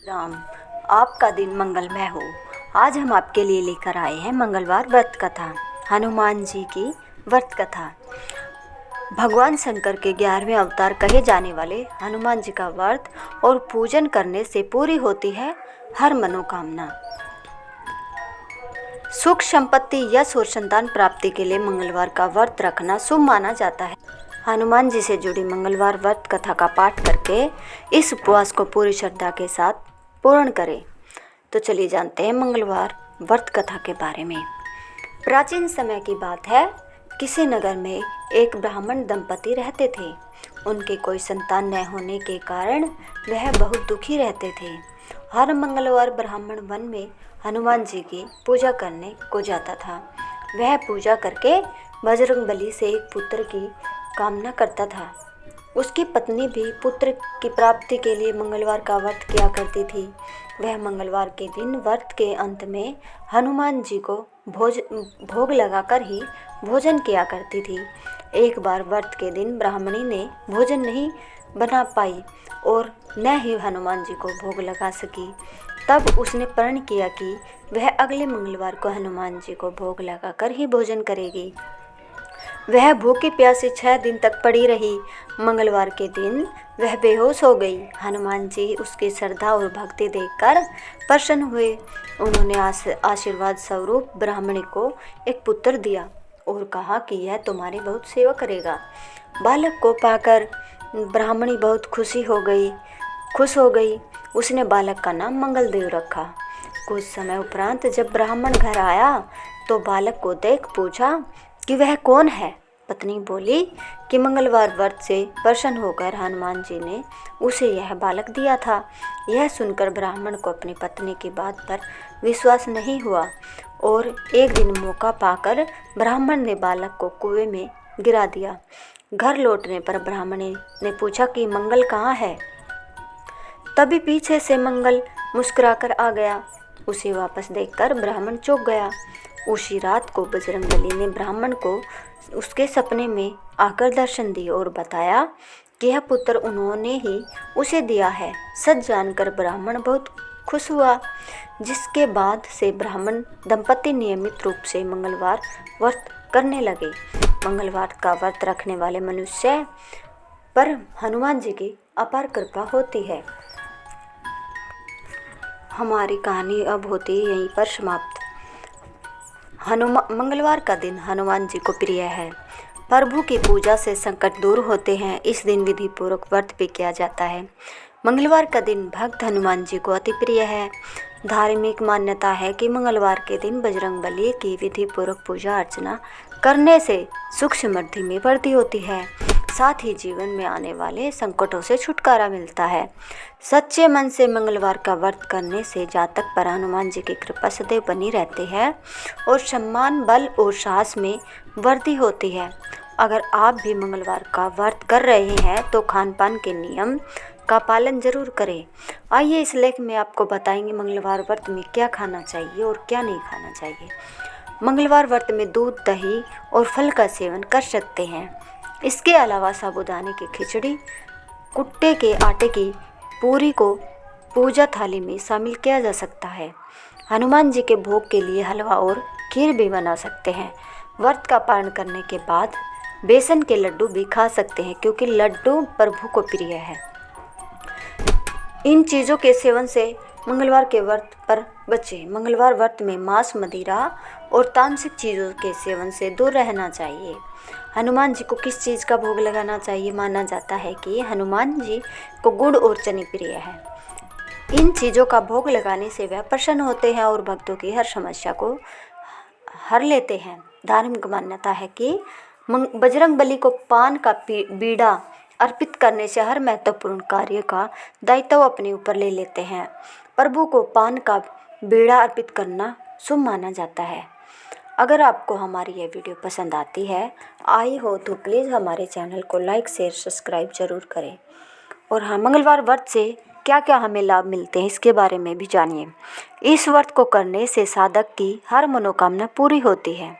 राम, आपका दिन मंगलमय हो। आज हम आपके लिए लेकर आए हैं मंगलवार व्रत कथा, हनुमान जी की व्रत कथा। भगवान शंकर के 11वें अवतार कहे जाने वाले हनुमान जी का व्रत और पूजन करने से पूरी होती है हर मनोकामना। सुख, संपत्ति, यश और संतान प्राप्ति के लिए मंगलवार का व्रत रखना शुभ माना जाता है। हनुमान जी से जुड़ी मंगलवार व्रत कथा का पाठ करके इस उपवास को पूरी श्रद्धा के साथ पूर्ण करें। तो चलिए जानते हैं मंगलवार व्रत कथा के बारे में। प्राचीन समय की बात है, किसी नगर में एक ब्राह्मण दंपति रहते थे। उनके कोई संतान न होने के कारण वह बहुत दुखी रहते थे। हर मंगलवार ब्राह्मण वन में हनुमान जी की पूजा करने को जाता था। वह पूजा करके बजरंगबली से एक पुत्र की कामना करता था। उसकी पत्नी भी पुत्र की प्राप्ति के लिए मंगलवार का व्रत किया करती थी। वह मंगलवार के दिन व्रत के अंत में हनुमान जी को भोग लगाकर ही भोजन किया करती थी। एक बार व्रत के दिन ब्राह्मणी ने भोजन नहीं बना पाई और न ही हनुमान जी को भोग लगा सकी। तब उसने प्रण किया कि वह अगले मंगलवार को हनुमान जी को भोग लगाकर ही भोजन करेगी। वह भूखी प्यासी 6 दिन तक पड़ी रही। मंगलवार के दिन वह बेहोश हो गई। हनुमान जी उसकी श्रद्धा और भक्ति देखकर प्रसन्न हुए। उन्होंने आशीर्वाद स्वरूप ब्राह्मणी को एक पुत्र दिया और कहा कि यह तुम्हारी बहुत सेवा करेगा। बालक को पाकर ब्राह्मणी बहुत खुश हो गई। उसने बालक का नाम मंगलदेव रखा। कुछ समय उपरांत जब ब्राह्मण घर आया तो बालक को देख पूछा कि वह कौन है। पत्नी बोली कि मंगलवार व्रत से प्रसन्न होकर हनुमान जी ने उसे यह बालक दिया था। यह सुनकर ब्राह्मण को अपनी पत्नी की बात पर विश्वास नहीं हुआ और एक दिन मौका पाकर ब्राह्मण ने बालक को कुएं में गिरा दिया। घर लौटने पर ब्राह्मणी ने पूछा कि मंगल कहाँ है। तभी पीछे से मंगल मुस्कुराकर आ गया। उसे वापस देखकर ब्राह्मण चौंक गया। उसी रात को बजरंगबली ने ब्राह्मण को उसके सपने में आकर दर्शन दिए और बताया कि यह पुत्र उन्होंने ही उसे दिया है। सच जानकर ब्राह्मण बहुत खुश हुआ, जिसके बाद से ब्राह्मण दंपति नियमित रूप से मंगलवार व्रत करने लगे। मंगलवार का व्रत रखने वाले मनुष्य पर हनुमान जी की अपार कृपा होती है। हमारी कहानी अब होती है यहीं पर समाप्त। मंगलवार का दिन हनुमान जी को प्रिय है। प्रभु की पूजा से संकट दूर होते हैं। इस दिन विधि पूर्वक व्रत भी किया जाता है। मंगलवार का दिन भक्त हनुमान जी को अति प्रिय है। धार्मिक मान्यता है कि मंगलवार के दिन बजरंगबली की विधि पूर्वक पूजा अर्चना करने से सुख समृद्धि में वृद्धि होती है, साथ ही जीवन में आने वाले संकटों से छुटकारा मिलता है। सच्चे मन से मंगलवार का व्रत करने से जातक पर हनुमान जी की कृपा सदैव बनी रहती है और सम्मान, बल और साहस में वृद्धि होती है। अगर आप भी मंगलवार का व्रत कर रहे हैं तो खान पान के नियम का पालन जरूर करें। आइए इस लेख में आपको बताएंगे मंगलवार व्रत में क्या खाना चाहिए और क्या नहीं खाना चाहिए। मंगलवार व्रत में दूध, दही और फल का सेवन कर सकते हैं। इसके अलावा साबूदाने की खिचड़ी, कुट्टे के आटे की पूरी को पूजा थाली में शामिल किया जा सकता है। हनुमान जी के भोग के लिए हलवा और खीर भी बना सकते हैं। व्रत का पालन करने के बाद बेसन के लड्डू भी खा सकते हैं, क्योंकि लड्डू प्रभु को प्रिय है। इन चीज़ों के सेवन से मंगलवार के व्रत पर बचें। मंगलवार व्रत में मांस, मदिरा और तामसिक चीज़ों के सेवन से दूर रहना चाहिए। हनुमान जी को किस चीज़ का भोग लगाना चाहिए? माना जाता है कि हनुमान जी को गुड़ और चने प्रिय है। इन चीज़ों का भोग लगाने से वह प्रसन्न होते हैं और भक्तों की हर समस्या को हर लेते हैं। धार्मिक मान्यता है कि बजरंगबली को पान का बीड़ा अर्पित करने से हर महत्वपूर्ण कार्य का दायित्व अपने ऊपर ले लेते हैं। प्रभु को पान का बीड़ा अर्पित करना शुभ माना जाता है। अगर आपको हमारी यह वीडियो पसंद आती है हो तो प्लीज़ हमारे चैनल को लाइक, शेयर, सब्सक्राइब जरूर करें। और हाँ, मंगलवार व्रत से क्या क्या हमें लाभ मिलते हैं इसके बारे में भी जानिए। इस व्रत को करने से साधक की हर मनोकामना पूरी होती है।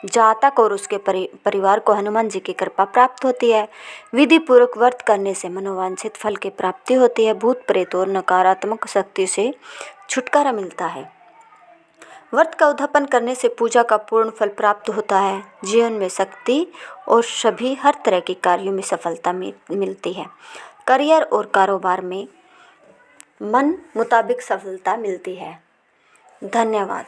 जातक और उसके परिवार को हनुमान जी की कृपा प्राप्त होती है। विधि पूर्वक व्रत करने से मनोवांछित फल की प्राप्ति होती है। भूत प्रेत और नकारात्मक शक्ति से छुटकारा मिलता है। व्रत का उद्यापन करने से पूजा का पूर्ण फल प्राप्त होता है। जीवन में शक्ति और सभी हर तरह के कार्यों में सफलता मिलती है। करियर और कारोबार में मन मुताबिक सफलता मिलती है। धन्यवाद।